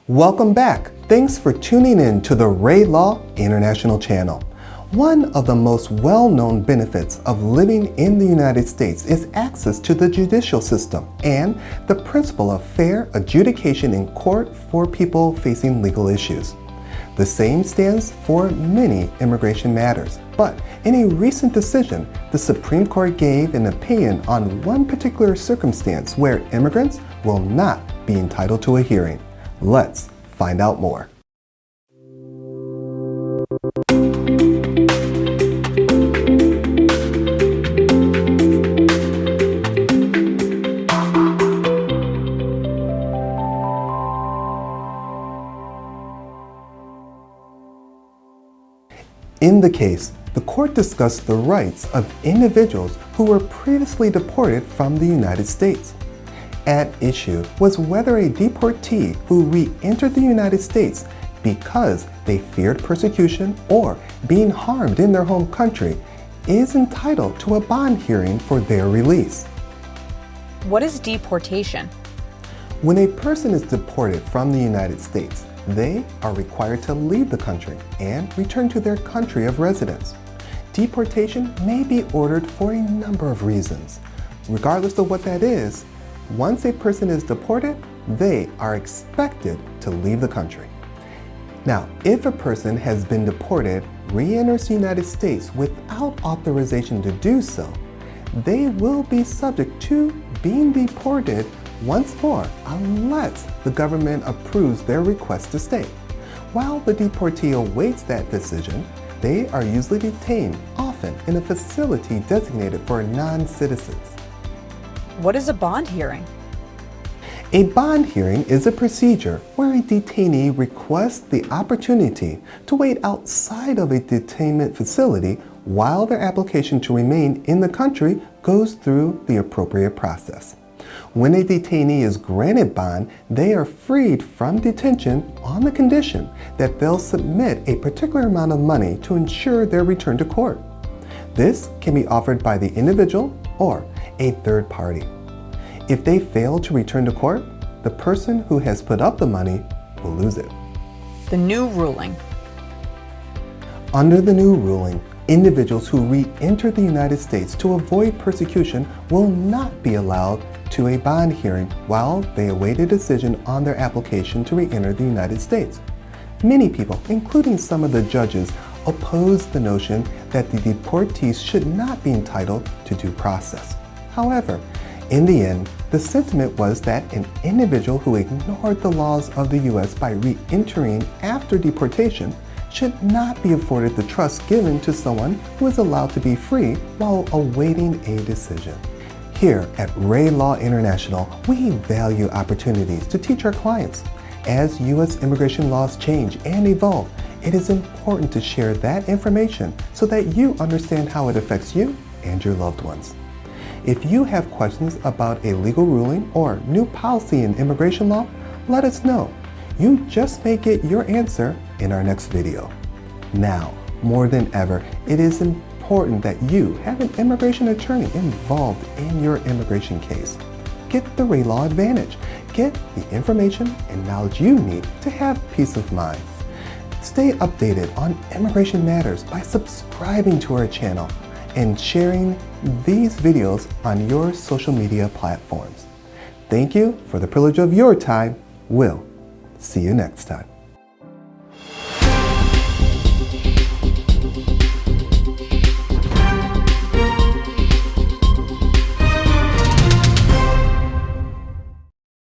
Welcome back. Thanks for tuning in to the Ray Law International channel. One of the most well-known benefits of living in the United States is access to the judicial system and the principle of fair adjudication in court for people facing legal issues. The same stands for many immigration matters, but in a recent decision, the Supreme Court gave an opinion on one particular circumstance where immigrants will not be entitled to a hearing. Let's find out more. In the case, the court discussed the rights of individuals who were previously deported from the United States. At issue was whether a deportee who re-entered the United States because they feared persecution or being harmed in their home country is entitled to a bond hearing for their release. What is deportation? When a person is deported from the United States, they are required to leave the country and return to their country of residence. Deportation may be ordered for a number of reasons. Regardless of what that is, once a person is deported, they are expected to leave the country. Now, if a person has been deported, re-enters the United States without authorization to do so, they will be subject to being deported once more unless the government approves their request to stay. While the deportee awaits that decision, they are usually detained, often in a facility designated for non-citizens. What is a bond hearing? A bond hearing is a procedure where a detainee requests the opportunity to wait outside of a detainment facility while their application to remain in the country goes through the appropriate process. When a detainee is granted bond, they are freed from detention on the condition that they'll submit a particular amount of money to ensure their return to court. This can be offered by the individual or a third party. If they fail to return to court, the person who has put up the money will lose it. The new ruling. Under the new ruling, individuals who re-enter the United States to avoid persecution will not be allowed to a bond hearing while they await a decision on their application to re-enter the United States. Many people, including some of the judges, oppose the notion that the deportees should not be entitled to due process. However, in the end, the sentiment was that an individual who ignored the laws of the U.S. by re-entering after deportation should not be afforded the trust given to someone who is allowed to be free while awaiting a decision. Here at Ray Law International, we value opportunities to teach our clients. As U.S. immigration laws change and evolve, it is important to share that information so that you understand how it affects you and your loved ones. If you have questions about a legal ruling or new policy in immigration law, let us know. You just may get your answer in our next video. Now, more than ever, it is important that you have an immigration attorney involved in your immigration case. Get the Ray Law Advantage. Get the information and knowledge you need to have peace of mind. Stay updated on immigration matters by subscribing to our channel and sharing these videos on your social media platforms. Thank you for the privilege of your time. We'll see you next time.